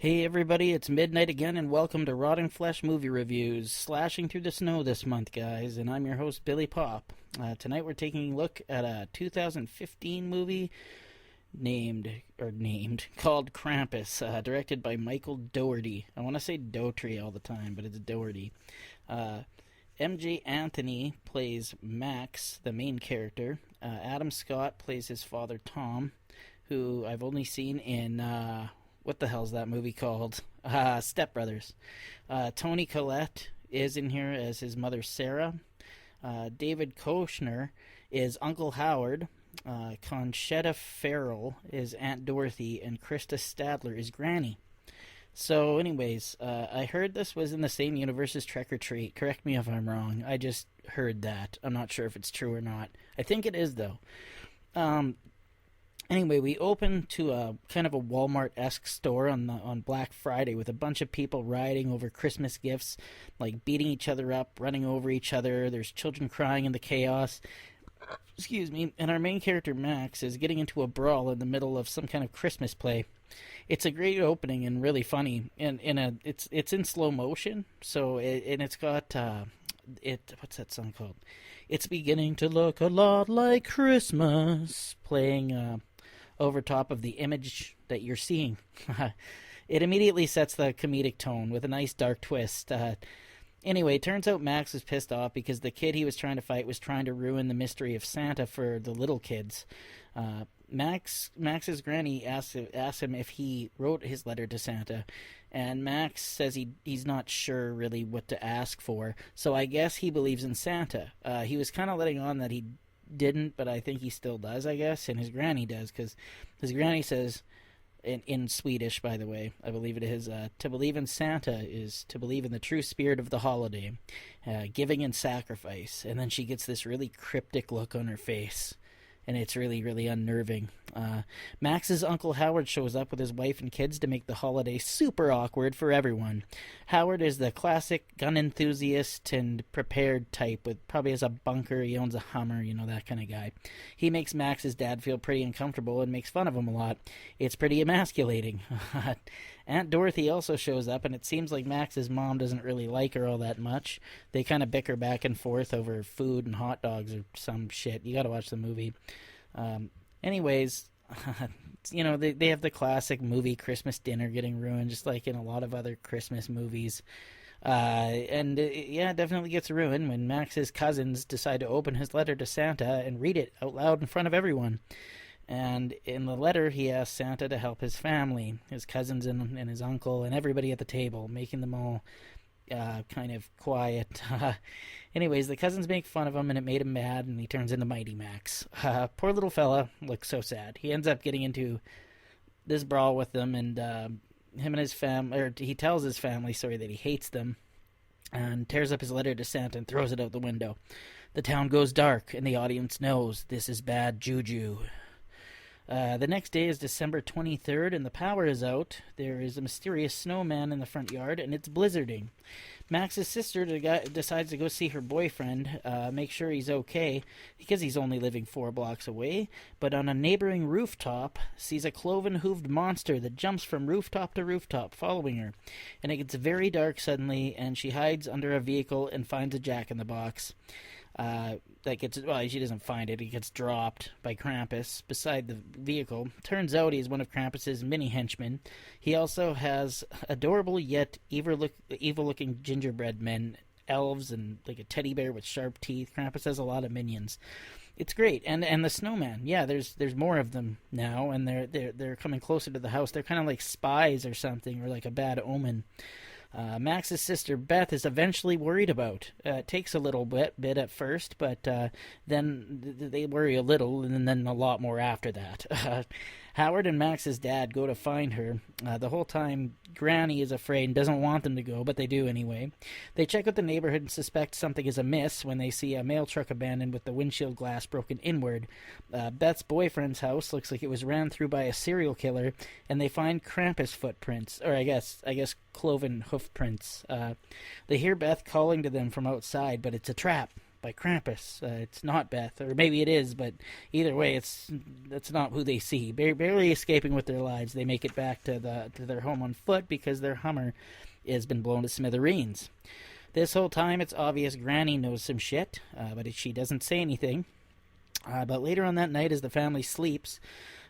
Hey everybody, it's midnight again, and welcome to Rotting Flesh Movie Reviews, slashing through the snow this month, guys, and I'm your host, Billy Pop. Tonight we're taking a look at a 2015 movie called Krampus, directed by Michael Dougherty. I want to say Dougherty all the time, but it's Dougherty. Uh, MJ Anthony plays Max, the main character. Adam Scott plays his father, Tom, who I've only seen in what the hell's that movie called? Step Brothers. Tony Collette is in here as his mother, Sarah. David Koechner is Uncle Howard. Conchetta Farrell is Aunt Dorothy, and Krista Stadler is Granny. So, anyways, I heard this was in the same universe as Trick or Treat. Correct me if I'm wrong. I just heard that. I'm not sure if it's true or not. I think it is, though. Anyway, we open to a kind of a Walmart-esque store on Black Friday with a bunch of people rioting over Christmas gifts, like beating each other up, running over each other. There's children crying in the chaos. Excuse me. And our main character, Max, is getting into a brawl in the middle of some kind of Christmas play. It's a great opening and really funny. And it's in slow motion, so it's got what's that song called? It's beginning to look a lot like Christmas, playing over top of the image that you're seeing. It immediately sets the comedic tone with a nice dark twist. Anyway, it turns out Max was pissed off because the kid he was trying to fight was trying to ruin the mystery of Santa for the little kids. Max's granny asks him if he wrote his letter to Santa, and Max says he's not sure really what to ask for, so I guess he believes in Santa. He was kind of letting on that he didn't, but I think he still does, I guess, and his granny does, because his granny says, in Swedish, by the way, I believe it is, to believe in Santa is to believe in the true spirit of the holiday, giving and sacrifice, and then she gets this really cryptic look on her face, and it's really, really unnerving. Max's Uncle Howard shows up with his wife and kids to make the holiday super awkward for everyone. Howard is the classic gun enthusiast and prepared type, probably has a bunker, he owns a Hummer, that kind of guy. He makes Max's dad feel pretty uncomfortable and makes fun of him a lot. It's pretty emasculating. Aunt Dorothy also shows up, and it seems like Max's mom doesn't really like her all that much. They kind of bicker back and forth over food and hot dogs or some shit. You gotta watch the movie. Anyways, they have the classic movie Christmas dinner getting ruined, just like in a lot of other Christmas movies. It definitely gets ruined when Max's cousins decide to open his letter to Santa and read it out loud in front of everyone. And in the letter, he asks Santa to help his family, his cousins and his uncle, and everybody at the table, making them all kind of quiet. Anyways, the cousins make fun of him, and it made him mad, and he turns into Mighty Max. Poor little fella looks so sad. He ends up getting into this brawl with them, and him and his family, or he tells his family, that he hates them, and tears up his letter to Santa and throws it out the window. The town goes dark, and the audience knows this is bad juju. The next day is December 23rd, and the power is out. There is a mysterious snowman in the front yard, and it's blizzarding. Max's sister decides to go see her boyfriend, make sure he's okay, because he's only living 4 blocks away, but on a neighboring rooftop sees a cloven-hooved monster that jumps from rooftop to rooftop, following her. And it gets very dark suddenly, and she hides under a vehicle and finds a jack-in-the-box. She doesn't find it. It gets dropped by Krampus beside the vehicle. Turns out he's one of Krampus's mini henchmen. He also has adorable yet evil-looking gingerbread men, elves, and like a teddy bear with sharp teeth. Krampus has a lot of minions. It's great, and the snowman. Yeah, there's more of them now, and they're coming closer to the house. They're kind of like spies or something, or like a bad omen. Max's sister Beth is eventually worried about. It takes a little bit at first, but then they worry a little, and then a lot more after that. Howard and Max's dad go to find her. The whole time, Granny is afraid and doesn't want them to go, but they do anyway. They check out the neighborhood and suspect something is amiss when they see a mail truck abandoned with the windshield glass broken inward. Beth's boyfriend's house looks like it was ran through by a serial killer, and they find Krampus footprints, or I guess cloven hoof prints. They hear Beth calling to them from outside, but it's a trap. by Krampus. It's not Beth, or maybe it is, but either way, that's not who they see. Barely escaping with their lives, they make it back to their home on foot because their Hummer has been blown to smithereens. This whole time, it's obvious Granny knows some shit, but she doesn't say anything. But later on that night, as the family sleeps,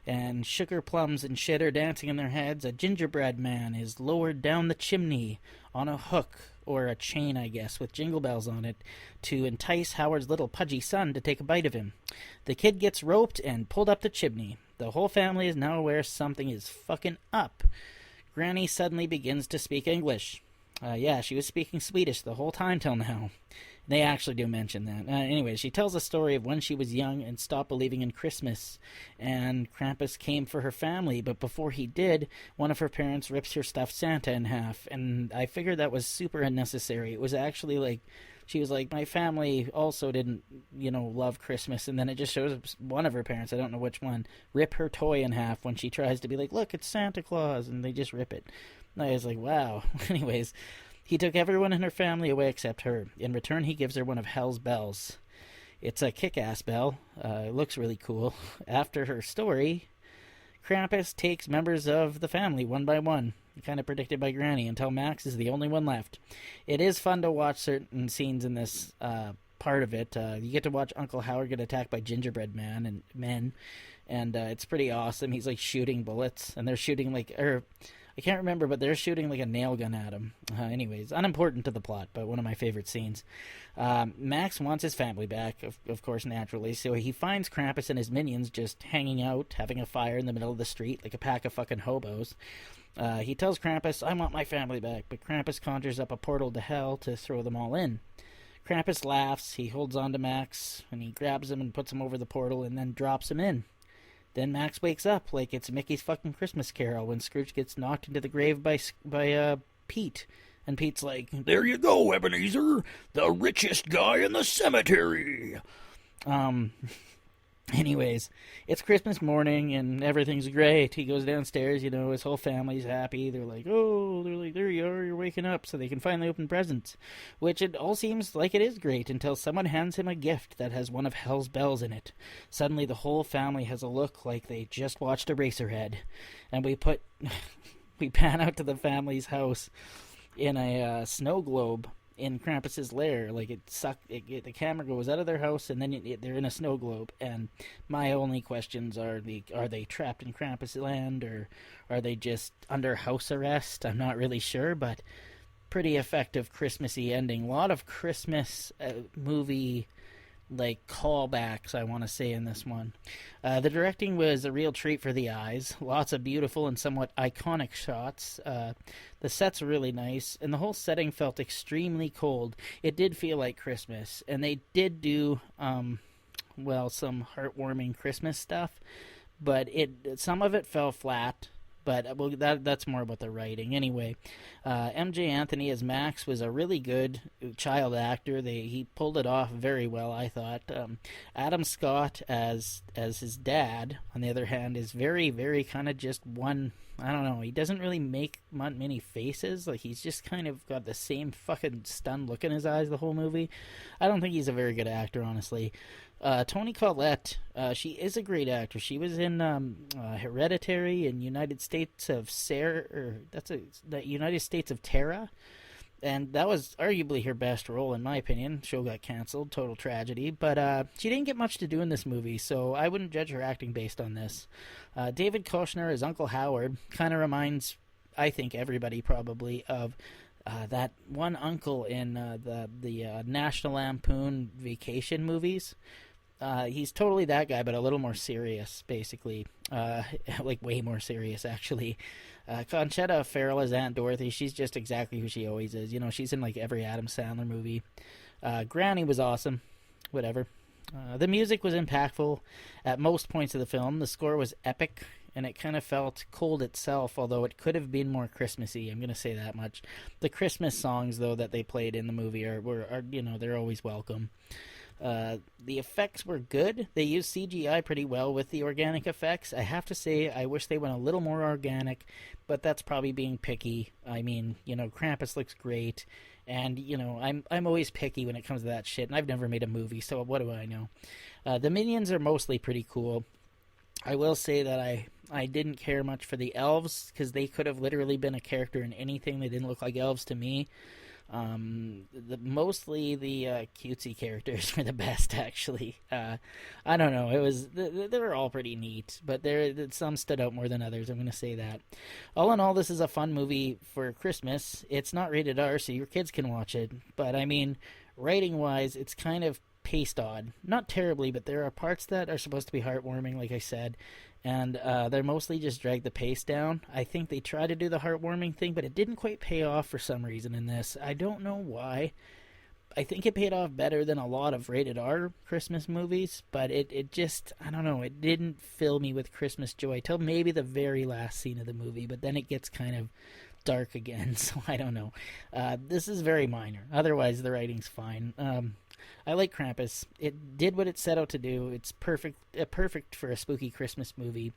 and sugar plums and shit are dancing in their heads, a gingerbread man is lowered down the chimney on a hook, or a chain, I guess, with jingle bells on it, to entice Howard's little pudgy son to take a bite of him. The kid gets roped and pulled up the chimney. The whole family is now aware something is fucking up. Granny suddenly begins to speak English. Yeah, she was speaking Swedish the whole time till now. They actually do mention that. Anyway, she tells a story of when she was young and stopped believing in Christmas, and Krampus came for her family, but before he did, one of her parents rips her stuffed Santa in half, and I figured that was super unnecessary. It was actually like, she was like, my family also didn't, love Christmas, and then it just shows one of her parents, I don't know which one, rip her toy in half when she tries to be like, look, it's Santa Claus, and they just rip it. And I was like, wow. Anyways, he took everyone in her family away except her. In return, he gives her one of Hell's bells. It's a kick-ass bell. It looks really cool. After her story, Krampus takes members of the family one by one, kind of predicted by Granny, until Max is the only one left. It is fun to watch certain scenes in this part of it. You get to watch Uncle Howard get attacked by gingerbread men, and it's pretty awesome. He's like shooting bullets, and they're shooting I can't remember, but they're shooting like a nail gun at him. Anyways, unimportant to the plot, but one of my favorite scenes. Max wants his family back, of course, naturally, so he finds Krampus and his minions just hanging out, having a fire in the middle of the street like a pack of fucking hobos. He tells Krampus, I want my family back, but Krampus conjures up a portal to hell to throw them all in. Krampus laughs, he holds on to Max, and he grabs him and puts him over the portal and then drops him in. Then Max wakes up like it's Mickey's fucking Christmas Carol when Scrooge gets knocked into the grave by Pete. And Pete's like, there you go, Ebenezer, the richest guy in the cemetery. Anyways, it's Christmas morning and everything's great. He goes downstairs, his whole family's happy. They're like, there you are, you're waking up, so they can finally open presents. Which it all seems like it is great until someone hands him a gift that has one of Hell's bells in it. Suddenly the whole family has a look like they just watched Eraserhead. And we pan out to the family's house in a snow globe in Krampus's lair. Like the camera goes out of their house and then they're in a snow globe. And my only questions are they trapped in Krampus land, or are they just under house arrest? I'm not really sure, but pretty effective Christmassy ending. A lot of Christmas movie callbacks, I want to say, in this one. The directing was a real treat for the eyes. Lots of beautiful and somewhat iconic shots. The set's really nice, and the whole setting felt extremely cold. It did feel like Christmas, and they did do, some heartwarming Christmas stuff, but some of it fell flat. But that's more about the writing. Anyway, M.J. Anthony as Max was a really good child actor. He pulled it off very well, I thought. Adam Scott as his dad, on the other hand, is very, very kind of just one. I don't know. He doesn't really make many faces. Like, he's just kind of got the same fucking stunned look in his eyes the whole movie. I don't think he's a very good actor, honestly. Toni Collette, she is a great actress. She was in Hereditary and United States of the United States of Terra, and that was arguably her best role in my opinion. Show got canceled, total tragedy, but she didn't get much to do in this movie, so I wouldn't judge her acting based on this. David Koechner as Uncle Howard kind of reminds, I think, everybody probably of that one uncle in the National Lampoon Vacation movies. He's totally that guy, but a little more serious, basically. Way more serious, actually. Conchetta Ferrell as Aunt Dorothy, she's just exactly who she always is. She's in, every Adam Sandler movie. Granny was awesome. Whatever. The music was impactful at most points of the film. The score was epic, and it kind of felt cold itself, although it could have been more Christmassy. I'm going to say that much. The Christmas songs, though, that they played in the movie are they're always welcome. The effects were good. They used CGI pretty well with the organic effects. I have to say, I wish they went a little more organic, but that's probably being picky. I mean, Krampus looks great, and I'm always picky when it comes to that shit. And I've never made a movie, so what do I know? The minions are mostly pretty cool. I will say that I didn't care much for the elves because they could have literally been a character in anything. They didn't look like elves to me. Mostly the cutesy characters were the best, actually. I don't know. It was they were all pretty neat, but some stood out more than others. I'm going to say that. All in all, this is a fun movie for Christmas. It's not rated R, so your kids can watch it. But I mean, writing wise, it's kind of paced odd. Not terribly, but there are parts that are supposed to be heartwarming, like I said. And they're mostly just drag the pace down. I think they tried to do the heartwarming thing, but it didn't quite pay off for some reason in this. I don't know why. I think it paid off better than a lot of rated R Christmas movies, but it just, I don't know, it didn't fill me with Christmas joy till maybe the very last scene of the movie, but then it gets kind of dark again, so I don't know. This is very minor. Otherwise, the writing's fine. I like Krampus. It did what it set out to do. It's perfect for a spooky Christmas movie,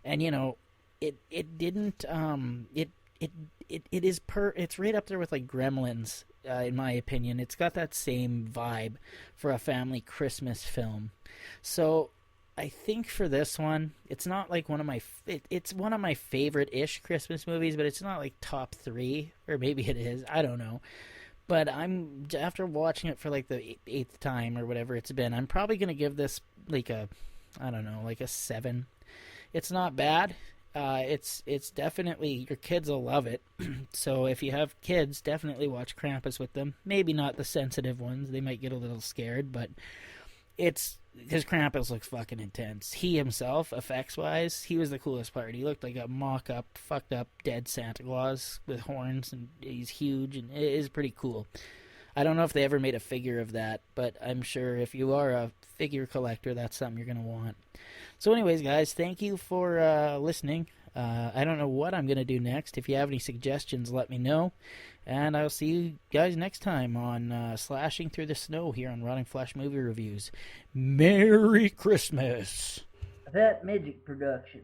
and it didn't it's right up there with like Gremlins, in my opinion. It's got that same vibe for a family Christmas film. So I think for this one, it's not like it's one of my favorite-ish Christmas movies, but it's not like top 3, or maybe it is. I don't know. But after watching it for like the 8th time or whatever it's been, I'm probably going to give this like a 7. It's not bad. It's definitely, your kids will love it. So if you have kids, definitely watch Krampus with them. Maybe not the sensitive ones. They might get a little scared, but it's because Krampus looks fucking intense. He himself, effects-wise, he was the coolest part. He looked like a mock-up, fucked-up, dead Santa Claus with horns, and he's huge, and it is pretty cool. I don't know if they ever made a figure of that, but I'm sure if you are a figure collector, that's something you're going to want. So anyways, guys, thank you for listening. I don't know what I'm going to do next. If you have any suggestions, let me know. And I'll see you guys next time on Slashing Through the Snow here on Rotting Flesh Movie Reviews. Merry Christmas! That Midget Production.